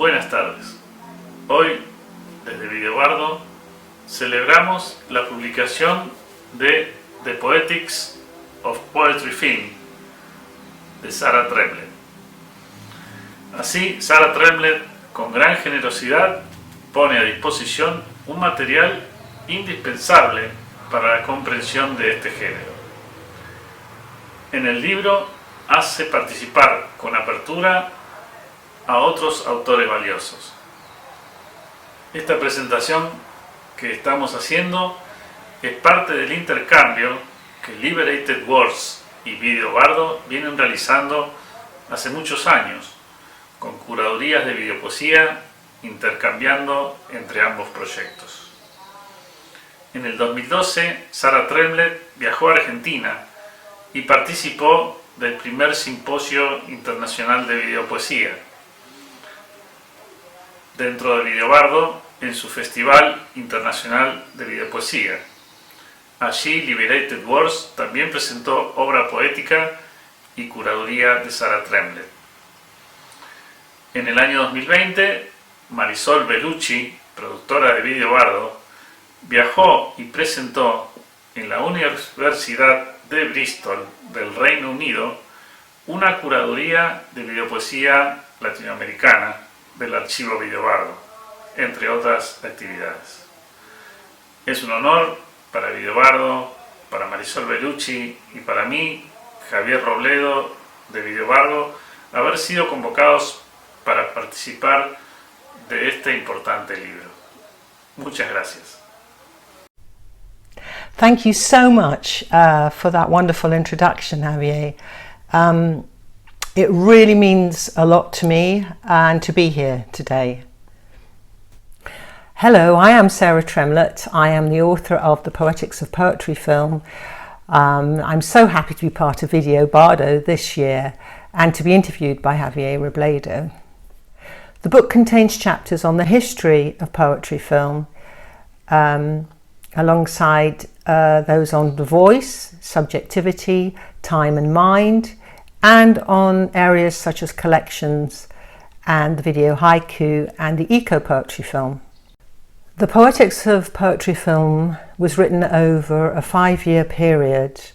Buenas tardes. Hoy, desde Videobardo, celebramos la publicación de The Poetics of Poetry Film de Sarah Tremlett. Así, Sarah Tremlett, con gran generosidad, pone a disposición un material indispensable para la comprensión de este género. En el libro hace participar con apertura a otros autores valiosos. Esta presentación que estamos haciendo es parte del intercambio que Liberated Words y Videobardo vienen realizando hace muchos años, con curadurías de videopoesía, intercambiando entre ambos proyectos. En el 2012, Sarah Tremlett viajó a Argentina y participó del primer simposio internacional de videopoesía dentro de Videobardo en su Festival Internacional de Videopoesía. Allí Liberated Words también presentó obra poética y curaduría de Sarah Tremlett. En el año 2020, Marisol Bellucci, productora de Videobardo, viajó y presentó en la Universidad de Bristol del Reino Unido una curaduría de videopoesía latinoamericana del archivo Videobardo, entre otras actividades. Es un honor para Videobardo, para Marisol Bellucci y para mí, Javier Robledo de Videobardo, haber sido convocados para participar de este importante libro. Muchas gracias. Thank you so much for that wonderful introduction, Javier. It really means a lot to me and to be here today. Hello, I am Sarah Tremlett. I am the author of the Poetics of Poetry Film. I'm so happy to be part of Videobardo this year and to be interviewed by Javier Robledo. The book contains chapters on the history of poetry film, alongside those on the voice, subjectivity, time and mind, and on areas such as collections and the video haiku and the eco-poetry film. The Poetics of Poetry Film was written over a 5-year period,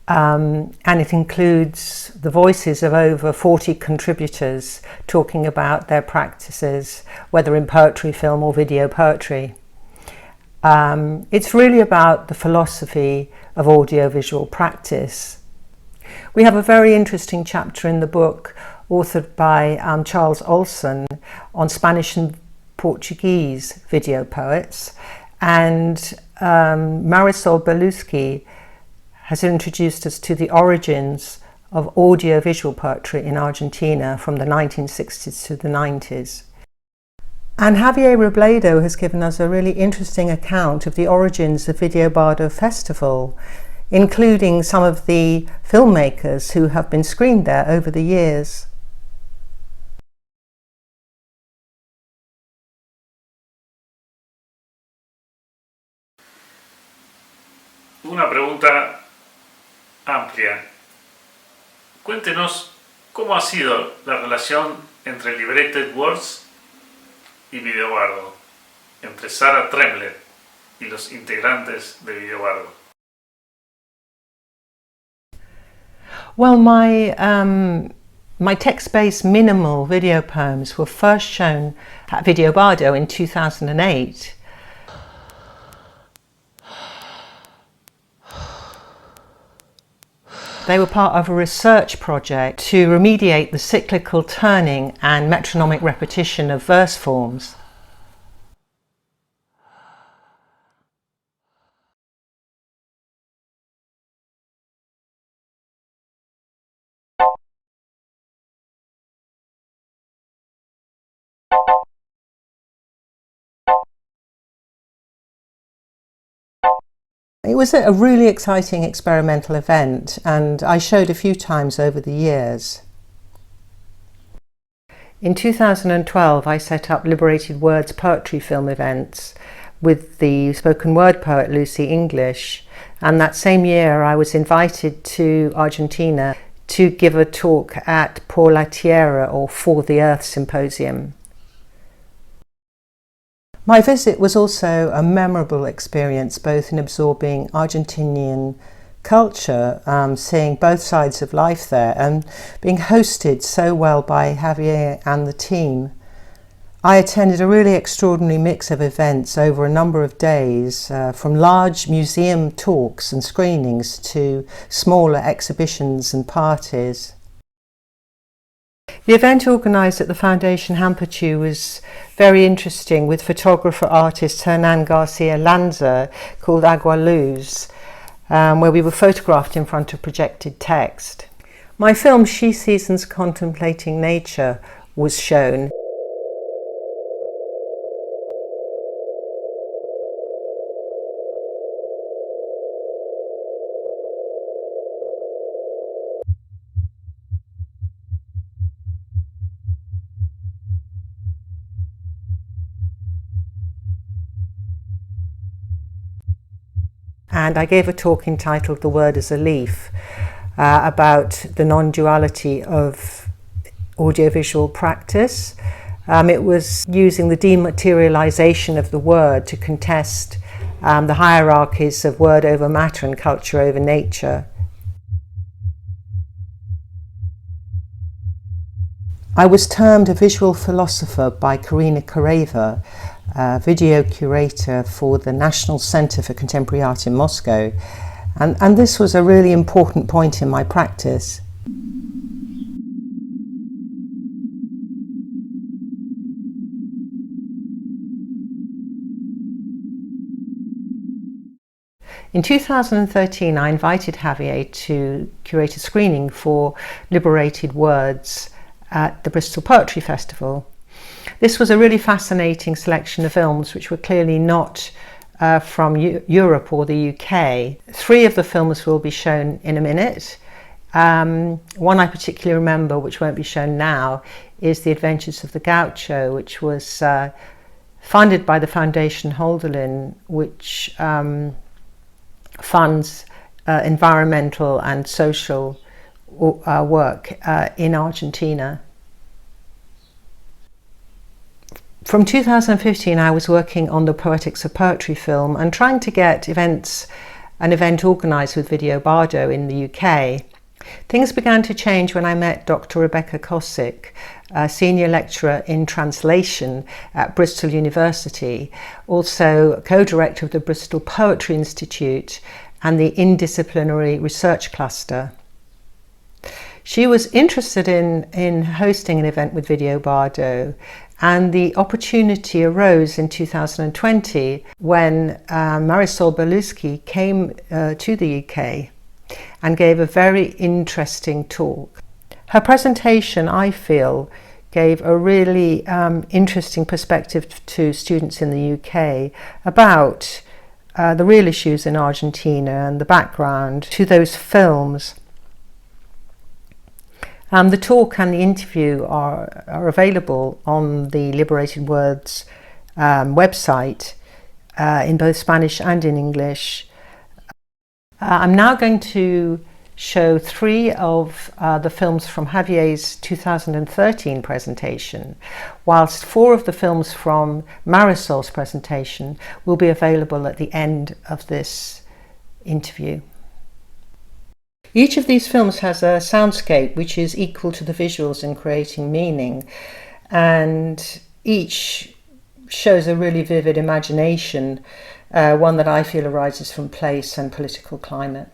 and it includes the voices of over 40 contributors talking about their practices, whether in poetry film or video poetry. It's really about the philosophy of audiovisual practice. We have a very interesting chapter in the book authored by Charles Olson on Spanish and Portuguese video poets, and Marisol Bellucci has introduced us to the origins of audiovisual poetry in Argentina from the 1960s to the 90s. And Javier Robledo has given us a really interesting account of the origins of Videobardo Festival, including some of the filmmakers who have been screened there over the years. Una pregunta amplia. Cuéntenos cómo ha sido la relación entre Liberated Words y Videobardo, entre Sarah Tremlett y los integrantes de Videobardo. Well, my text-based minimal video poems were first shown at Videobardo in 2008. They were part of a research project to remediate the cyclical turning and metronomic repetition of verse forms. It was a really exciting experimental event, and I showed a few times over the years. In 2012, I set up Liberated Words poetry film events with the spoken word poet Lucy English, and that same year I was invited to Argentina to give a talk at Por la Tierra, or For the Earth Symposium. My visit was also a memorable experience, both in absorbing Argentinian culture, seeing both sides of life there, and being hosted so well by Javier and the team. I attended a really extraordinary mix of events over a number of days, from large museum talks and screenings to smaller exhibitions and parties. The event organised at the Foundation Hampertu was very interesting, with photographer-artist Hernan Garcia Lanza, called Agua Luz, where we were photographed in front of projected text. My film She Seasons Contemplating Nature was shown. And I gave a talk entitled The Word as a Leaf, about the non-duality of audiovisual practice. It was using the dematerialization of the word to contest the hierarchies of word over matter and culture over nature. I was termed a visual philosopher by Karina Kareva, video curator for the National Center for Contemporary Art in Moscow, and this was a really important point in my practice. In 2013, I invited Javier to curate a screening for Liberated Words at the Bristol Poetry Festival. This was a really fascinating selection of films which were clearly not from Europe or the UK. 3 of the films will be shown in a minute. One I particularly remember, which won't be shown now, is The Adventures of the Gaucho, which was funded by the Foundation Holderlin, which funds environmental and social work in Argentina. From 2015, I was working on the Poetics of Poetry Film and trying to get an event organised with Video Bardo in the UK. Things began to change when I met Dr. Rebecca Kosick, a senior lecturer in translation at Bristol University, also co-director of the Bristol Poetry Institute and the Indisciplinary Research Cluster. She was interested in hosting an event with Video Bardo, and the opportunity arose in 2020 when Marisol Berluschi came to the UK and gave a very interesting talk. Her presentation, I feel, gave a really interesting perspective to students in the UK about the real issues in Argentina and the background to those films. The talk and the interview are available on the Liberated Words website in both Spanish and in English. I'm now going to show 3 of the films from Javier's 2013 presentation, whilst 4 of the films from Marisol's presentation will be available at the end of this interview. Each of these films has a soundscape which is equal to the visuals in creating meaning, and each shows a really vivid imagination, one that I feel arises from place and political climate.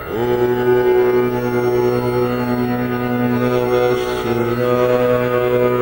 Om Namah Shivaya.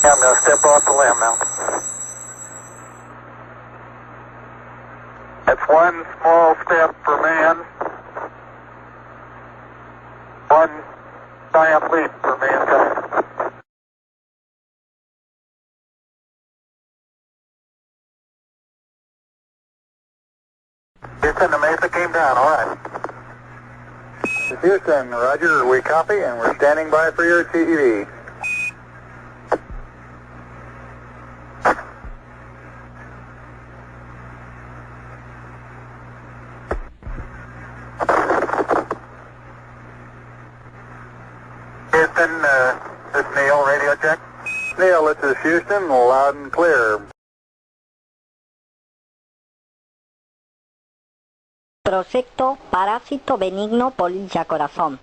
I'm going to step off the limb now. That's one small step for man, one giant leap for mankind. Houston, the Mesa came down, all right. Houston, roger, we copy, and we're standing by for your TED. Houston, this is Neil, radio check. Neil, this is Houston, loud and clear. Proyecto parásito benigno polilla corazón.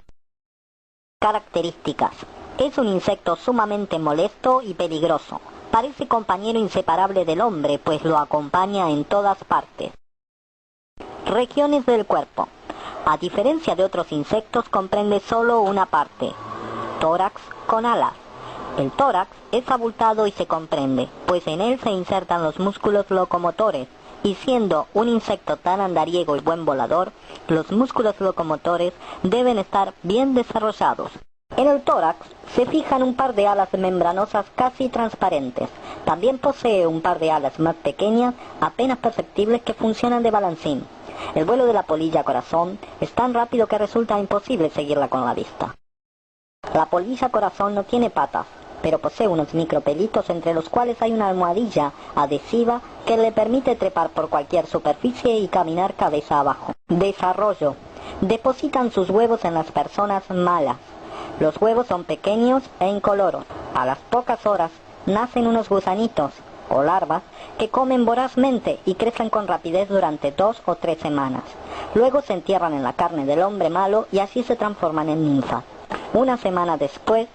Características. Es un insecto sumamente molesto y peligroso. Parece compañero inseparable del hombre, pues lo acompaña en todas partes. Regiones del cuerpo. A diferencia de otros insectos, comprende solo una parte. Tórax con alas. El tórax es abultado y se comprende, pues en él se insertan los músculos locomotores, y siendo un insecto tan andariego y buen volador, los músculos locomotores deben estar bien desarrollados. En el tórax se fijan un par de alas membranosas casi transparentes. También posee un par de alas más pequeñas, apenas perceptibles, que funcionan de balancín. El vuelo de la polilla corazón es tan rápido que resulta imposible seguirla con la vista. La polilla corazón no tiene patas, pero posee unos micropelitos entre los cuales hay una almohadilla adhesiva que le permite trepar por cualquier superficie y caminar cabeza abajo. Desarrollo. Depositan sus huevos en las personas malas. Los huevos son pequeños e incoloros. A las pocas horas nacen unos gusanitos o larvas que comen vorazmente y crecen con rapidez durante 2 o 3 semanas. Luego se entierran en la carne del hombre malo y así se transforman en ninfas. Una semana después,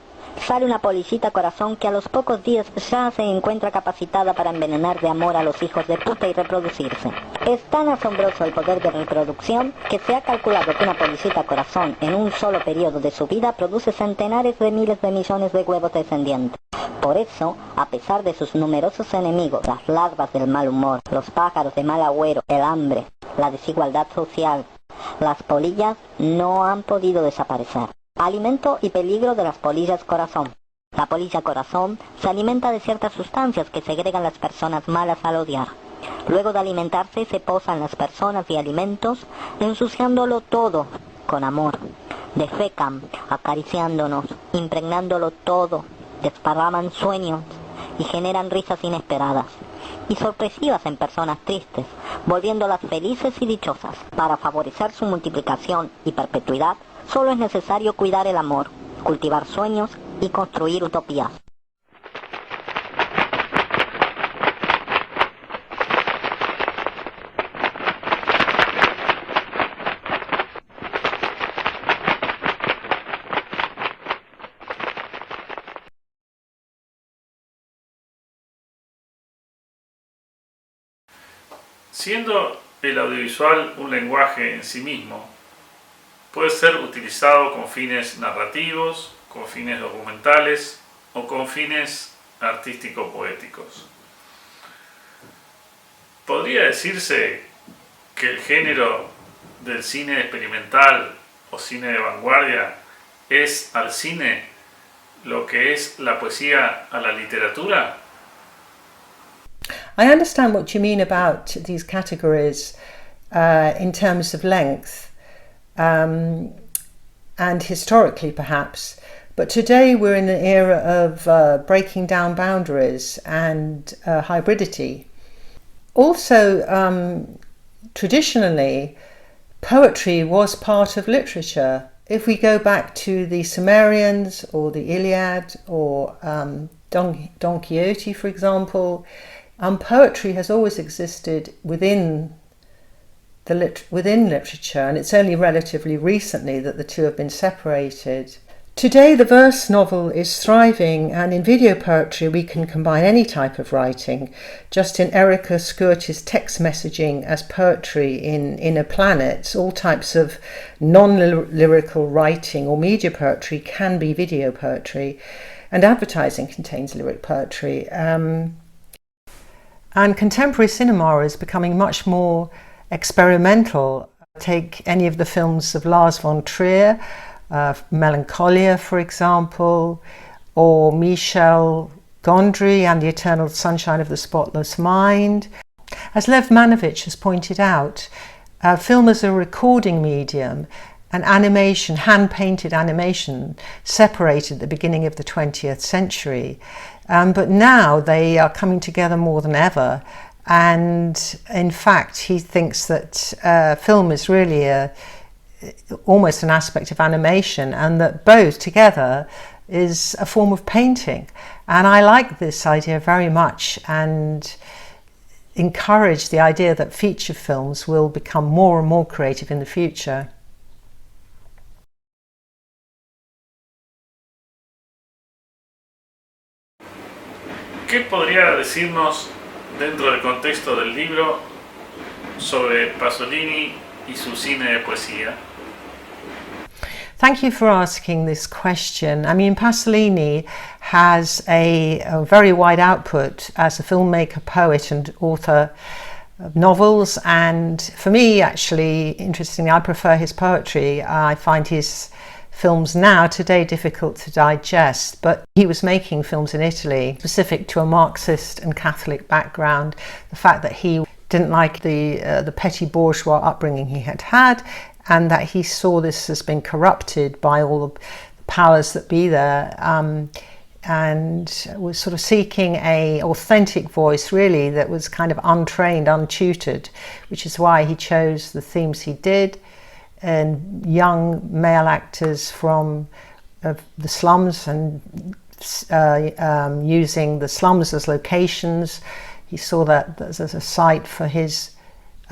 sale una polillita corazón que a los pocos días ya se encuentra capacitada para envenenar de amor a los hijos de puta y reproducirse. Es tan asombroso el poder de reproducción que se ha calculado que una polillita corazón en un solo periodo de su vida produce centenares de miles de millones de huevos descendientes. Por eso, a pesar de sus numerosos enemigos, las larvas del mal humor, los pájaros de mal agüero, el hambre, la desigualdad social, las polillas no han podido desaparecer. Alimento y peligro de las polillas corazón. La polilla corazón se alimenta de ciertas sustancias que segregan las personas malas al odiar. Luego de alimentarse se posa en las personas y alimentos, ensuciándolo todo con amor. Defecan, acariciándonos, impregnándolo todo, desparraman sueños y generan risas inesperadas y sorpresivas en personas tristes, volviéndolas felices y dichosas. Para favorecer su multiplicación y perpetuidad, solo es necesario cuidar el amor, cultivar sueños y construir utopías. Siendo el audiovisual un lenguaje en sí mismo, puede ser utilizado con fines narrativos, con fines documentales o con fines artístico-poéticos. ¿Podría decirse que el género del cine experimental o cine de vanguardia es al cine lo que es la poesía a la literatura? I understand what you mean about these categories in terms of length and historically perhaps, but today we're in an era of breaking down boundaries and hybridity. Also, traditionally, poetry was part of literature. If we go back to the Sumerians or the Iliad or Don Quixote, for example, poetry has always existed within literature, and it's only relatively recently that the two have been separated. Today the verse novel is thriving, and in video poetry we can combine any type of writing. Just in Erica Skirt's text messaging as poetry in Inner Planets, all types of non-lyrical writing or media poetry can be video poetry, and advertising contains lyric poetry. And contemporary cinema is becoming much more experimental. Take any of the films of Lars von Trier, Melancholia, for example, or Michel Gondry and The Eternal Sunshine of the Spotless Mind. As Lev Manovich has pointed out, film as a recording medium and animation, hand-painted animation, separated at the beginning of the 20th century. But now they are coming together more than ever, and in fact he thinks that film is really almost an aspect of animation, and that both together is a form of painting. And I like this idea very much and encourage the idea that feature films will become more and more creative in the future. ¿Qué podría decirnos dentro del contexto del libro sobre Pasolini y su cine de poesía? Thank you for asking this question. I mean, Pasolini has a very wide output as a filmmaker, poet and author of novels, and for me, actually, interestingly, I prefer his poetry. I find his films now today difficult to digest, but he was making films in Italy specific to a Marxist and Catholic background. The fact that he didn't like the petty bourgeois upbringing he had had, and that he saw this as being corrupted by all the powers that be there, and was sort of seeking an authentic voice really that was kind of untrained, untutored, which is why he chose the themes he did, and young male actors from the slums, and using the slums as locations. He saw that as a site for his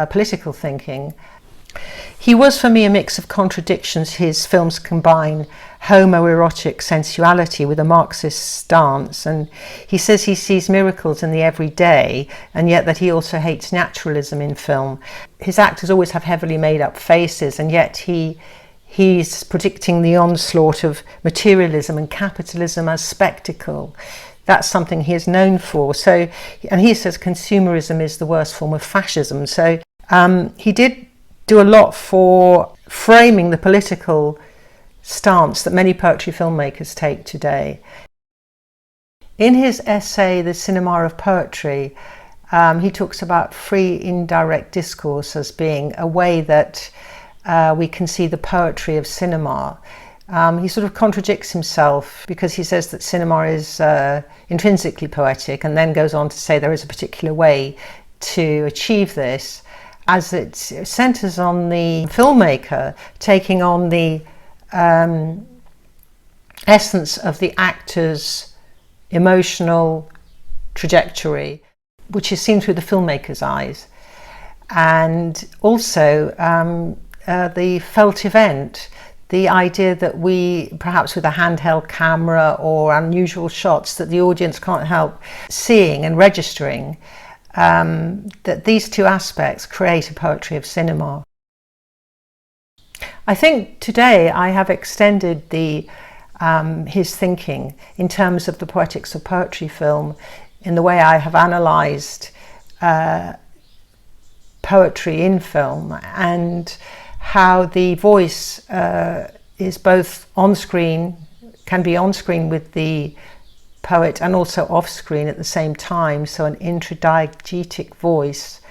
political thinking. He was for me a mix of contradictions. His films combine homoerotic sensuality with a Marxist stance, and he says he sees miracles in the everyday, and yet that he also hates naturalism in film. His actors always have heavily made up faces, and yet he's predicting the onslaught of materialism and capitalism as spectacle. That's something he is known for. So, and he says consumerism is the worst form of fascism. So he did do a lot for framing the political stance that many poetry filmmakers take today. In his essay, The Cinema of Poetry, he talks about free indirect discourse as being a way that we can see the poetry of cinema. He sort of contradicts himself because he says that cinema is intrinsically poetic, and then goes on to say there is a particular way to achieve this, as it centres on the filmmaker taking on the essence of the actor's emotional trajectory, which is seen through the filmmaker's eyes, and also the felt event, the idea that we, perhaps with a handheld camera or unusual shots that the audience can't help seeing and registering, that these two aspects create a poetry of cinema. I think today I have extended his thinking in terms of the Poetics of Poetry Film in the way I have analysed poetry in film, and how the voice is both on screen, can be on screen with the poet and also off screen at the same time, so an intradiegetic voice,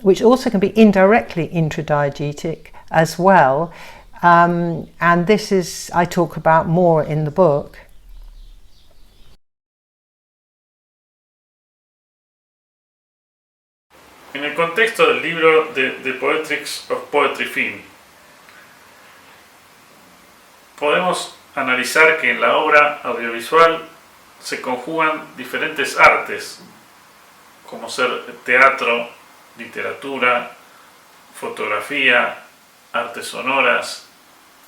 which also can be indirectly intradiegetic as well, and this is, I talk about more in the book. En el contexto del libro de Poetics of Poetry Film, podemos analizar que en la obra audiovisual se conjugan diferentes artes, como ser teatro, literatura, fotografía, artes sonoras,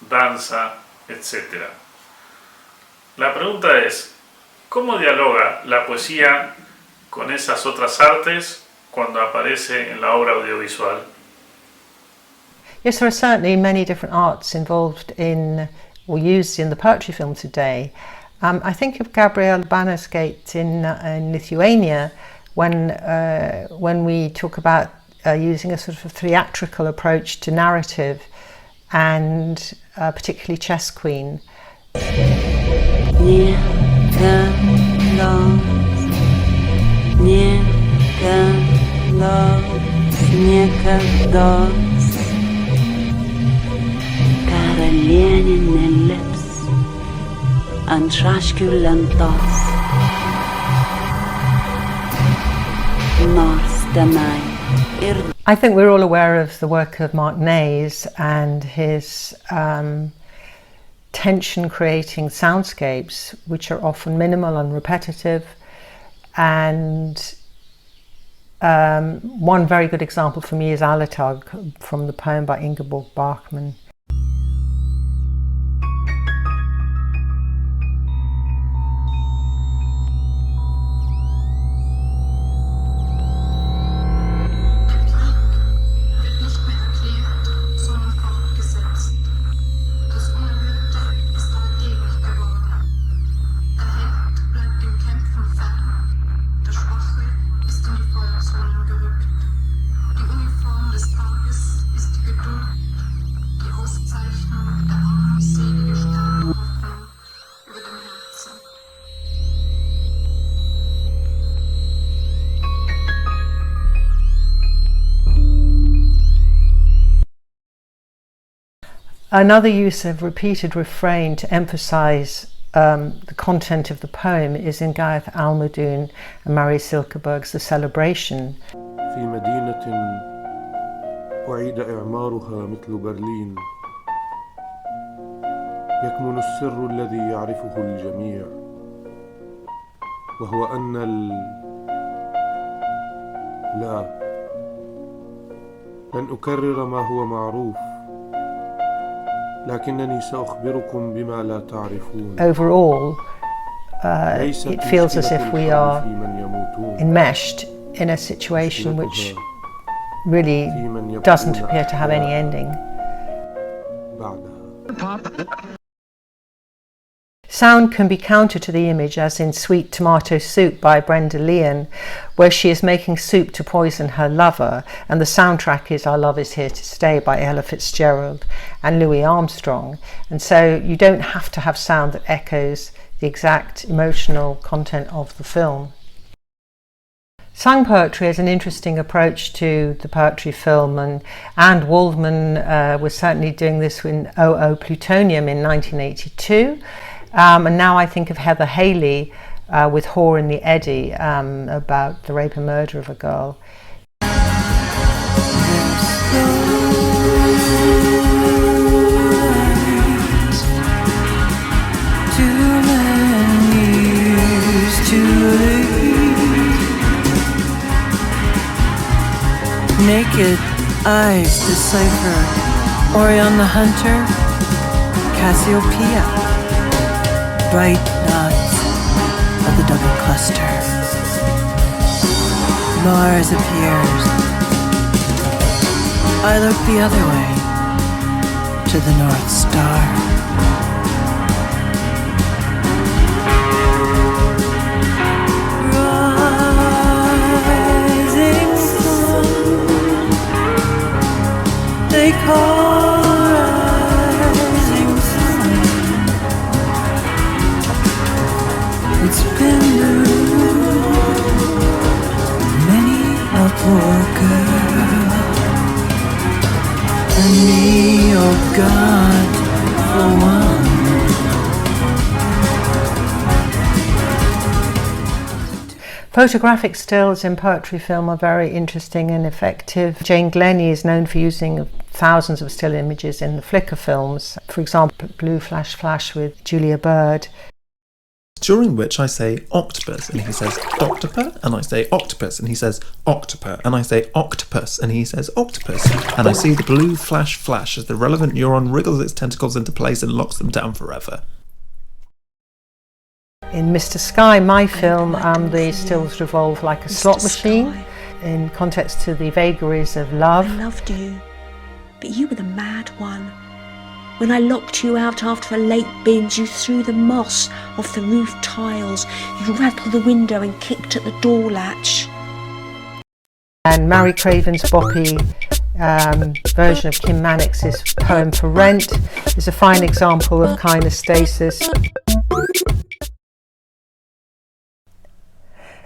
danza, etc. La pregunta es, ¿cómo dialoga la poesía con esas otras artes cuando aparece en la obra audiovisual? Yes, there are certainly many different arts involved in or used in the poetry film today. I think of Gabriel Banasgate in Lithuania when we talk about using a sort of theatrical approach to narrative, and particularly Chess Queen. I think we're all aware of the work of Mark Nays and his tension-creating soundscapes, which are often minimal and repetitive. And one very good example for me is Alltag from the poem by Ingeborg Bachmann. Another use of repeated refrain to emphasize the content of the poem is in Gareth Almadoon and Mary Silkeberg's The Celebration. في مدينة أعيد إعمارها مثل برلين يكمن السر الذي يعرفه الجميع وهو أن لا لن أكرر ما هو معروف لكنني سأخبركم بما لا تعرفون. Overall, it feels as if we are enmeshed in a situation which really doesn't appear to have any ending. Sound can be counter to the image, as in Sweet Tomato Soup by Brenda Leon, where she is making soup to poison her lover, and the soundtrack is Our Love Is Here to Stay by Ella Fitzgerald and Louis Armstrong. And so you don't have to have sound that echoes the exact emotional content of the film. Song poetry is an interesting approach to the poetry film, and Waldman was certainly doing this in O.O. Plutonium in 1982. And now I think of Heather Haley with Whore in the Eddy about the rape and murder of a girl. Naked eyes decipher Orion the Hunter, Cassiopeia. Bright knots of the double cluster. Mars appears. I look the other way, to the North Star. Rising sun, they call rising sun. It's been many a poor girl, and me, oh God, for one. Photographic stills in poetry film are very interesting and effective. Jane Glennie is known for using thousands of still images in the Flickr films. For example, Blue Flash Flash with Julia Bird. During which I say octopus and he says octoper, and I say octopus and he says octoper, and I say octopus and he says octopus, and I see the blue flash flash as the relevant neuron wriggles its tentacles into place and locks them down forever. In Mr. Sky, my film, the stills revolve like a slot machine in context to the vagaries of love. I loved you, but you were the mad one. When I locked you out after a late binge, you threw the moss off the roof tiles, you rattled the window and kicked at the door latch. And Mary Craven's boppy version of Kim Mannix's poem For Rent is a fine example of kinestasis.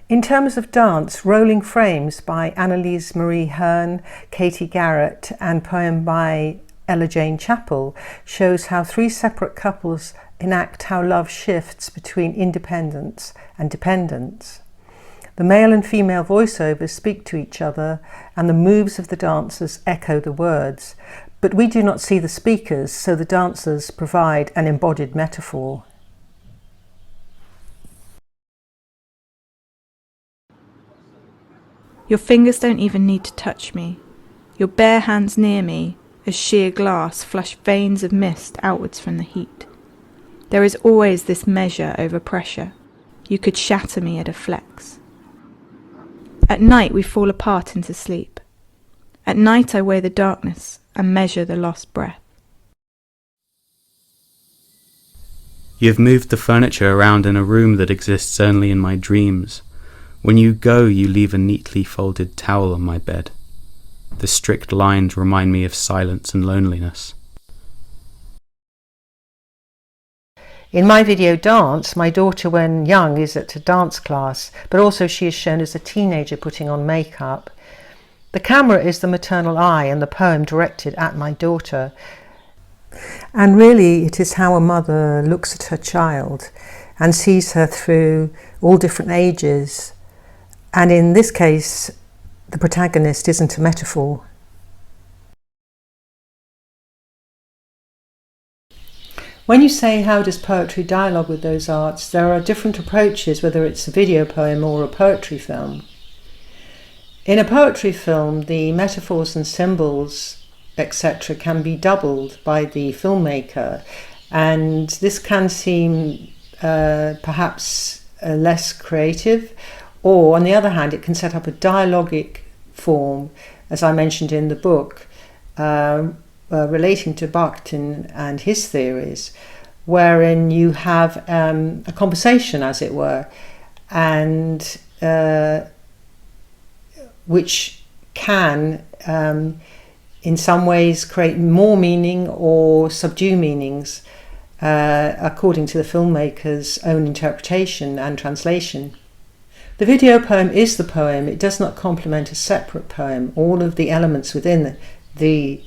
In terms of dance, Rolling Frames by Annalise Marie Hearn, Katie Garrett, and poem by Ella Jane Chappell shows how three separate couples enact how love shifts between independence and dependence. The male and female voiceovers speak to each other, and the moves of the dancers echo the words, but we do not see the speakers, so the dancers provide an embodied metaphor. Your fingers don't even need to touch me. Your bare hands near me, as sheer glass, flush veins of mist outwards from the heat. There is always this measure over pressure. You could shatter me at a flex. At night we fall apart into sleep. At night I weigh the darkness and measure the lost breath. You've moved the furniture around in a room that exists only in my dreams. When you go, you leave a neatly folded towel on my bed. The strict lines remind me of silence and loneliness. In my video Dance, my daughter when young is at a dance class, but also she is shown as a teenager putting on makeup. The camera is the maternal eye and the poem directed at my daughter. And really it is how a mother looks at her child and sees her through all different ages. And in this case, the protagonist isn't a metaphor. When you say how does poetry dialogue with those arts, there are different approaches, whether it's a video poem or a poetry film. In a poetry film, the metaphors and symbols, etc., can be doubled by the filmmaker, and this can seem perhaps less creative. Or, on the other hand, it can set up a dialogic form, as I mentioned in the book, relating to Bakhtin and his theories, wherein you have a conversation, as it were, and which can, in some ways, create more meaning or subdue meanings, according to the filmmaker's own interpretation and translation. The video poem is the poem. It does not complement a separate poem. All of the elements within the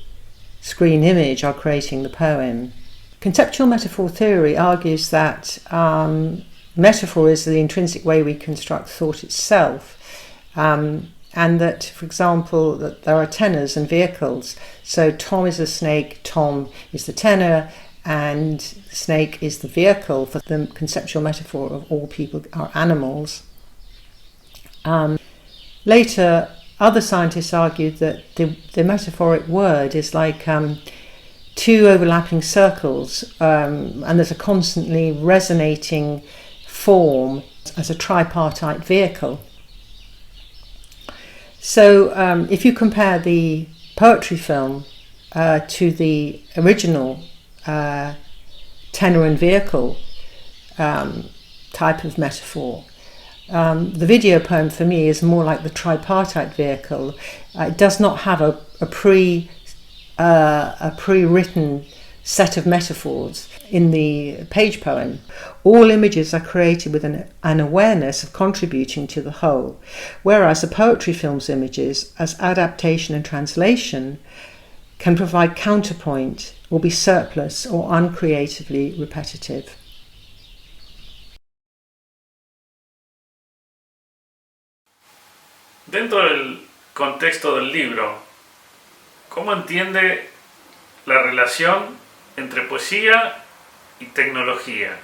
screen image are creating the poem. Conceptual metaphor theory argues that metaphor is the intrinsic way we construct thought itself, and that, for example, that there are tenors and vehicles. So Tom is a snake, Tom is the tenor, and the snake is the vehicle for the conceptual metaphor of all people are animals. Later, other scientists argued that the metaphoric word is like two overlapping circles, and there's a constantly resonating form as a tripartite vehicle. So if you compare the poetry film to the original tenor and vehicle type of metaphor, the video poem for me is more like the tripartite vehicle. It does not have a pre-written set of metaphors in the page poem. All images are created with an awareness of contributing to the whole, whereas the poetry film's images, as adaptation and translation, can provide counterpoint or be surplus or uncreatively repetitive. Dentro del contexto del libro, ¿cómo entiende la relación entre poesía y tecnología?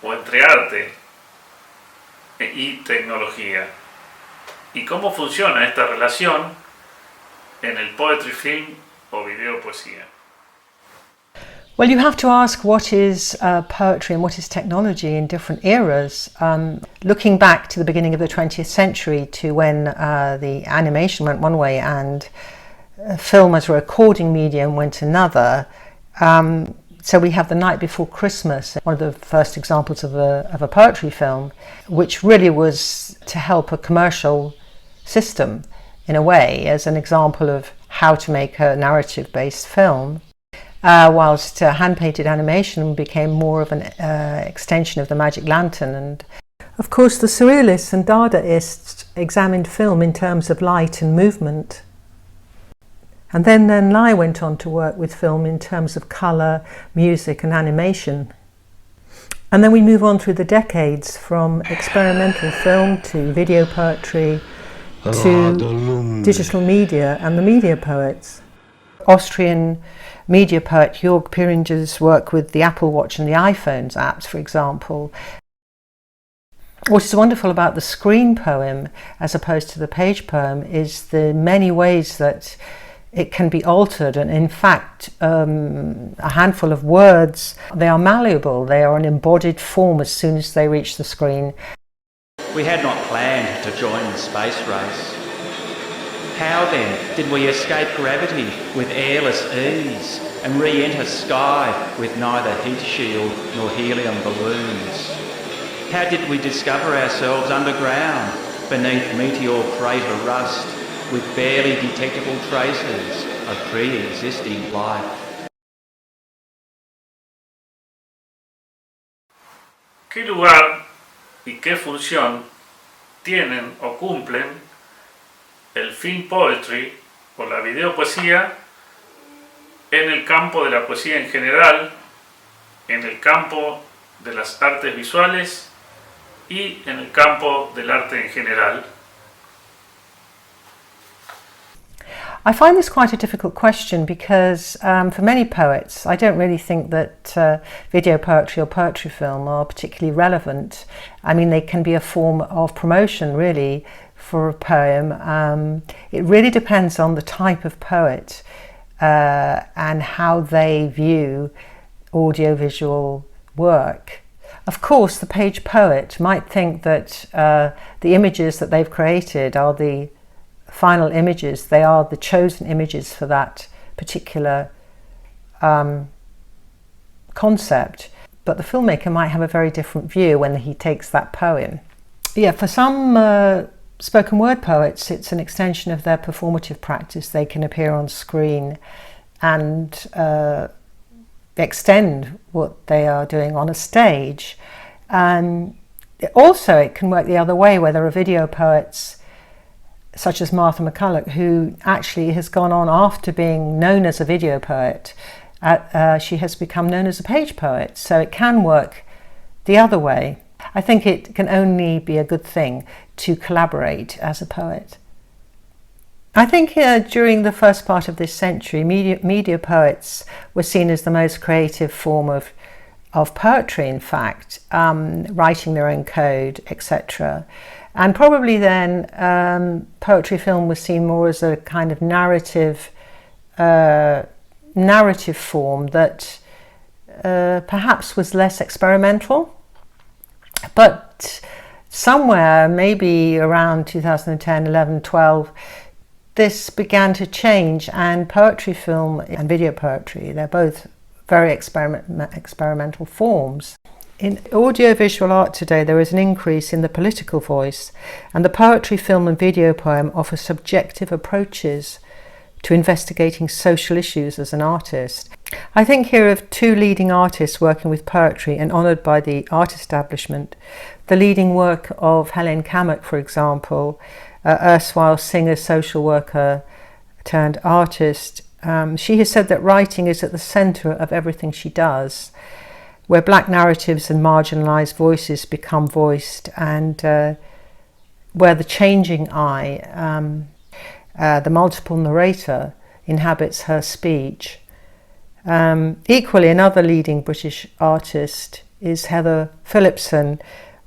O entre arte y tecnología. ¿Y cómo funciona esta relación en el poetry film o videopoesía? Well, you have to ask what is poetry and what is technology in different eras. Looking back to the beginning of the 20th century, to when the animation went one way and film as a recording medium went another. So we have The Night Before Christmas, one of the first examples of a poetry film, which really was to help a commercial system in a way, as an example of how to make a narrative-based film. Whilst hand-painted animation became more of an extension of the magic lantern. And of course the Surrealists and Dadaists examined film in terms of light and movement. And then Lai went on to work with film in terms of colour, music and animation. And then we move on through the decades, from experimental film to video poetry to digital media and the media poets. Austrian media poet Jörg Piringer's work with the Apple Watch and the iPhone's apps, for example. What is wonderful about the screen poem as opposed to the page poem is the many ways that it can be altered, and in fact a handful of words, they are malleable, they are an embodied form as soon as they reach the screen. We had not planned to join the space race. How then did we escape gravity with airless ease and re-enter sky with neither heat shield nor helium balloons? How did we discover ourselves underground beneath meteor crater rust with barely detectable traces of pre-existing life? ¿Qué lugar y qué función tienen o cumplen el film poetry o la videopoesía en el campo de la poesía en general, en el campo de las artes visuales y en el campo del arte en general? I find this quite a difficult question because for many poets I don't really think that video poetry or poetry film are particularly relevant. I mean, they can be a form of promotion really for a poem. It really depends on the type of poet and how they view audiovisual work. Of course, the page poet might think that the images that they've created are the final images, they are the chosen images for that particular concept. But the filmmaker might have a very different view when he takes that poem. Yeah, for some spoken word poets, it's an extension of their performative practice. They can appear on screen and extend what they are doing on a stage. Also, it can work the other way, where there are video poets such as Martha McCulloch, who actually has gone on after being known as a video poet. She has become known as a page poet, so it can work the other way. I think it can only be a good thing to collaborate as a poet. I think during the first part of this century, media poets were seen as the most creative form of poetry, in fact, writing their own code, etc. And probably then poetry film was seen more as a kind of narrative form that perhaps was less experimental. But somewhere, maybe around 2010, 11, 12, this began to change, and poetry film and video poetry, they're both very experimental forms. In audiovisual art today, there is an increase in the political voice, and the poetry, film and video poem offer subjective approaches to investigating social issues as an artist. I think here of two leading artists working with poetry and honoured by the art establishment. The leading work of Helen Kamek, for example, erstwhile singer, social worker turned artist. She has said that writing is at the centre of everything she does, where black narratives and marginalised voices become voiced, and where the changing I, the multiple narrator, inhabits her speech. Equally, another leading British artist is Heather Phillipson,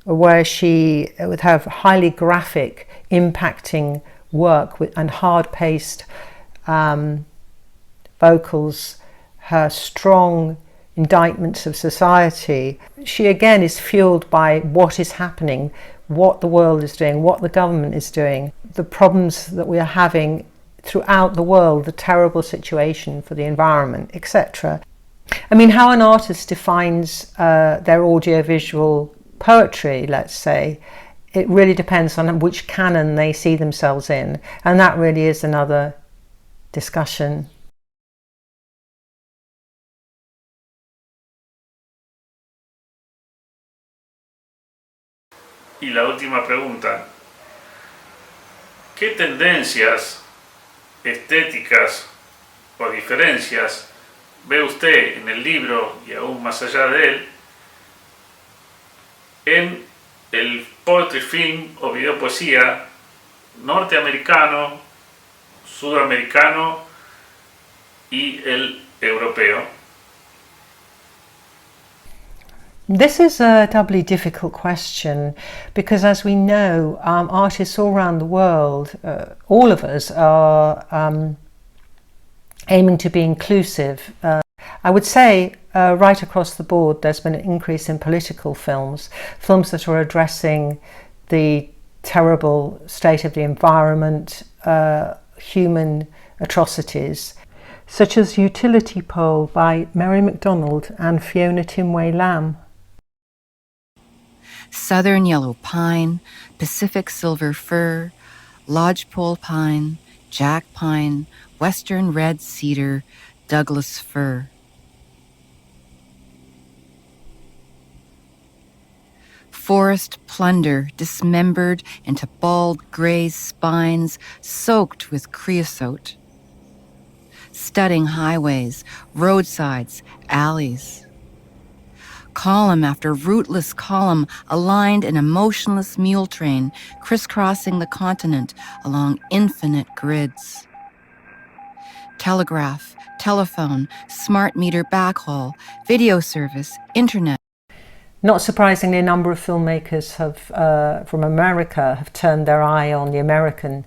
where she, with her highly graphic, impacting work and hard-paced vocals, her strong indictments of society, she again is fueled by what is happening, what the world is doing, what the government is doing, the problems that we are having throughout the world, the terrible situation for the environment, etc. I mean, how an artist defines their audiovisual poetry, let's say, it really depends on which canon they see themselves in, and that really is another discussion. Y la última pregunta: ¿qué tendencias estéticas o diferencias ve usted en el libro y aún más allá de él en el poetry film o videopoesía norteamericano, sudamericano y el europeo? This is a doubly difficult question because, as we know, artists all around the world, all of us are aiming to be inclusive. I would say right across the board there's been an increase in political films that are addressing the terrible state of the environment, human atrocities, such as Utility Pole by Mary MacDonald and Fiona Timway Lamb. Southern yellow pine, Pacific silver fir, lodgepole pine, jack pine, western red cedar, Douglas fir. Forest plunder dismembered into bald gray spines soaked with creosote. Studding highways, roadsides, alleys. Column after rootless column aligned in a motionless mule train crisscrossing the continent along infinite grids. Telegraph, telephone, smart meter backhaul, video service, internet. Not surprisingly, a number of filmmakers from America have turned their eye on the American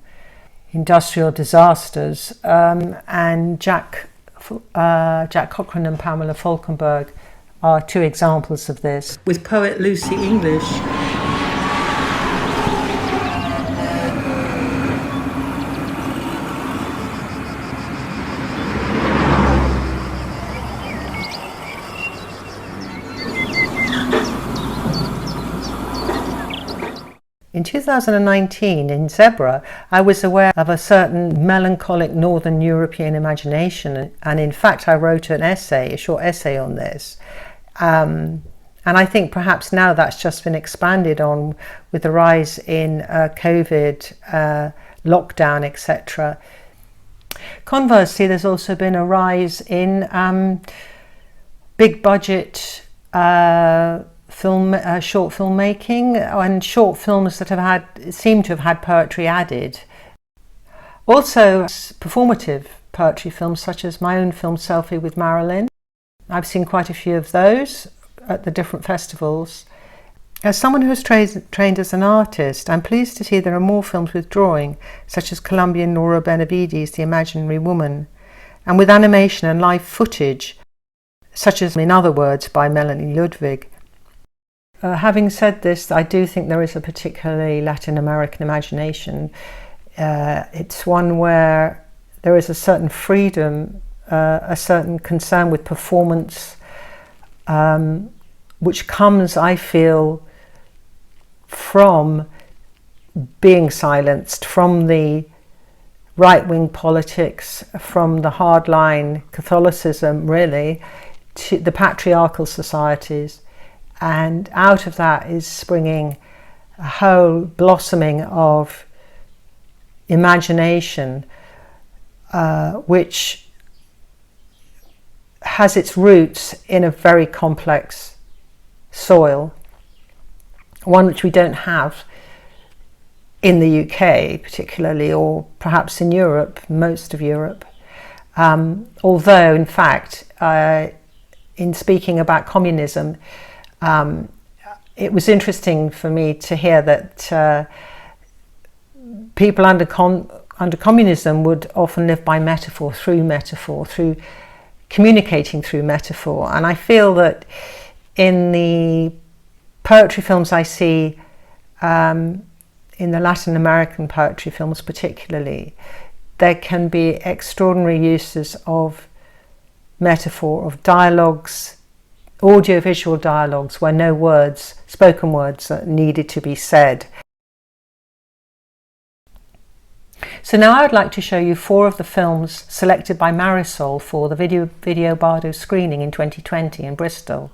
industrial disasters, and Jack Cochran and Pamela Falkenberg are two examples of this. With poet Lucy English, in 2019, in Zebra, I was aware of a certain melancholic Northern European imagination, and in fact I wrote an essay, a short essay on this. And I think perhaps now that's just been expanded on with the rise in COVID, lockdown, etc. Conversely, there's also been a rise in big budget short filmmaking and short films that seem to have had poetry added. Also performative poetry films such as my own film Selfie with Marilyn. I've seen quite a few of those at the different festivals. As someone who has trained as an artist, I'm pleased to see there are more films with drawing, such as Colombian Nora Benavides' The Imaginary Woman, and with animation and live footage, such as In Other Words by Melanie Ludwig. Having said this, I do think there is a particularly Latin American imagination. It's one where there is a certain freedom, a certain concern with performance, which comes, I feel, from being silenced, from the right-wing politics, from the hardline Catholicism, really, to the patriarchal societies. And out of that is springing a whole blossoming of imagination, which has its roots in a very complex soil, one which we don't have in the UK particularly, or perhaps in Europe, most of Europe. Although, in fact, in speaking about communism, it was interesting for me to hear that people under communism would often live by metaphor, through communicating through metaphor. And I feel that in the poetry films I see, in the Latin American poetry films particularly, there can be extraordinary uses of metaphor, of dialogues, audio-visual dialogues, where no words, spoken words, needed to be said. So now I would like to show you 4 of the films selected by Marisol for the Video Bardo screening in 2020 in Bristol.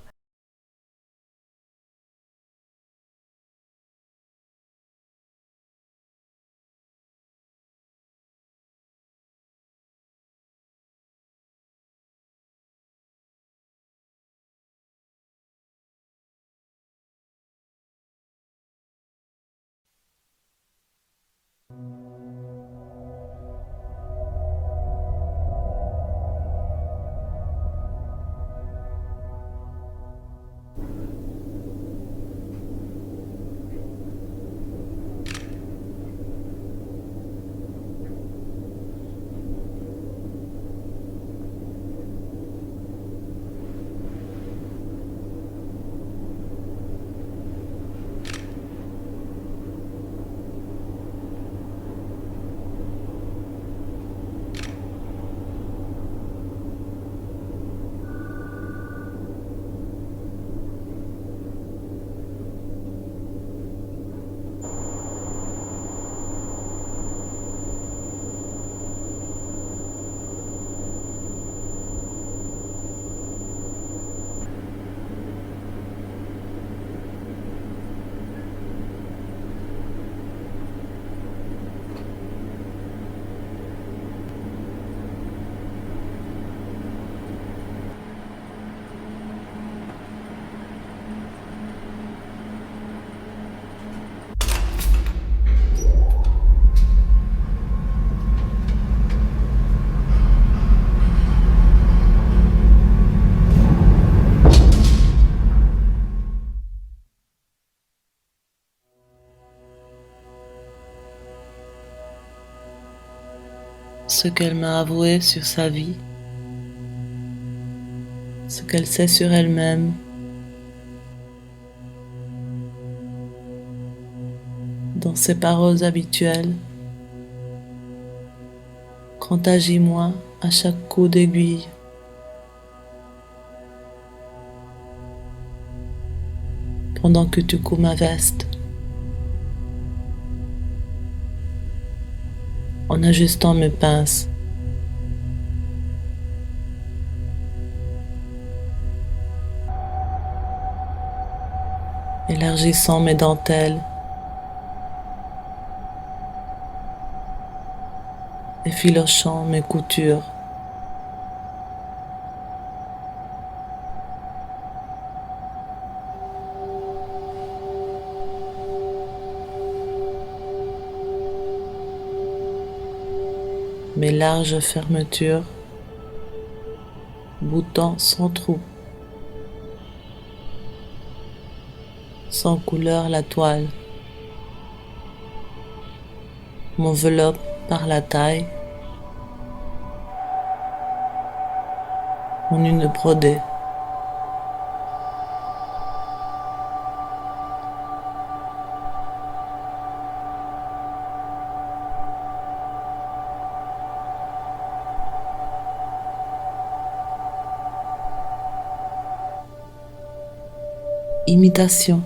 Ce qu'elle m'a avoué sur sa vie, ce qu'elle sait sur elle-même, dans ses paroles habituelles, contagie-moi à chaque coup d'aiguille. Pendant que tu couds ma veste, en ajustant mes pinces. Élargissant mes dentelles. Effilochant mes coutures. Mes larges fermetures, boutons sans trou, sans couleur la toile, m'enveloppe par la taille, en une brodée. imitation.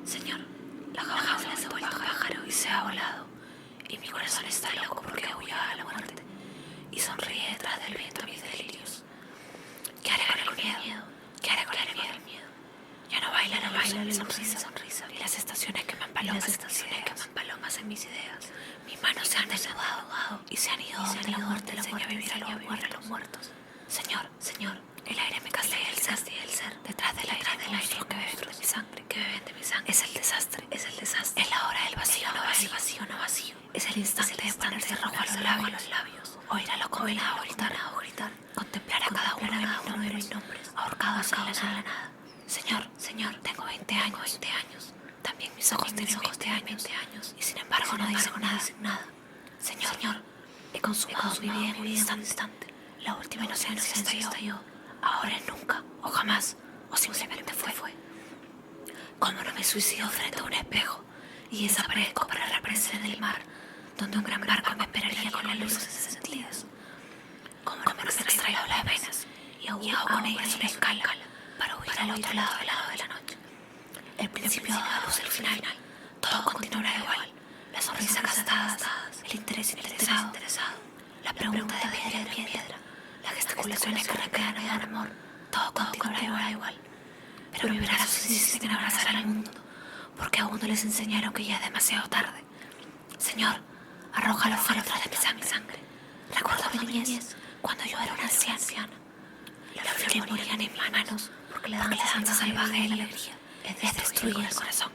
Señor, la jaula se ha vuelto pájaro y se ha volado, y mi corazón está loco porque huya a la muerte, y sonríe detrás del viento mis delirios. ¿Qué haré con el miedo? ¿Qué haré con el miedo? Ya no baila mi sonrisa, y las estaciones queman palomas en mis ideas. Mis manos se han desnudado y se han ido donde la muerte enseña a vivir a los muertos. Señor, el aire me castea el ser, detrás del aire que beben de mi sangre, Es el desastre, es la hora del vacío, no vacío. Es el instante de ponerse rojo a los labios, oír a los condenados gritar, contemplar a cada uno de mis nombres, ahorcados en la nada. Señor, tengo 20 años. También mis ojos tienen 20 años. Y sin embargo no dicen nada. Señor, he consumado mi vida en un instante. La última inocencia estalló. Ahora es nunca, o jamás, o simplemente fue. Como no me suicido frente a un espejo y desaparezco para reaparecer en el mar, donde un gran barco me esperaría con las luces encendidas. Como no me extraigo las venas y hago con ellas una escala para huir al otro lado de la noche. El principio de la luz, el final, todo continuará igual. La sonrisa gastada, el interés interesado, la pregunta de piedra en piedra, las gesticulaciones que recrean el amor, todo continuará igual. Pero mis brazos insisten en abrazar al mundo, porque aún no les enseñaron que ya es demasiado tarde. Señor, arroja los féretros de mi sangre. Recuerdo mi niñez, cuando yo era una anciana. Las flores morían en mis manos, porque la danza salvaje de la alegría les destruía el corazón.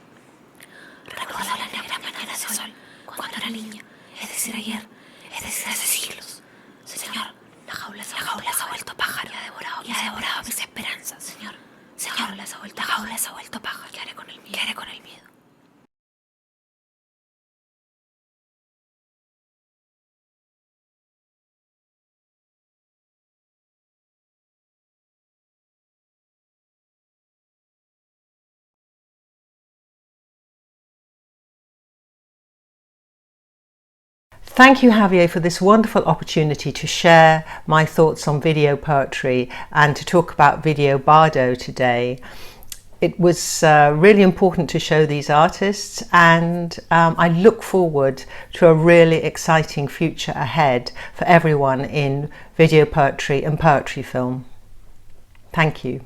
Recuerdo la negra mañana de sol, cuando era niña, es decir ayer, es decir hace siglos. Señor, la jaula se ha vuelto pájaro y ha devorado mis esperanzas. Señor, la jaula se ha vuelto pájaro. ¿Qué haré con el miedo? Thank you, Javier, for this wonderful opportunity to share my thoughts on video poetry and to talk about Video Bardo today. It was really important to show these artists, and I look forward to a really exciting future ahead for everyone in video poetry and poetry film. Thank you.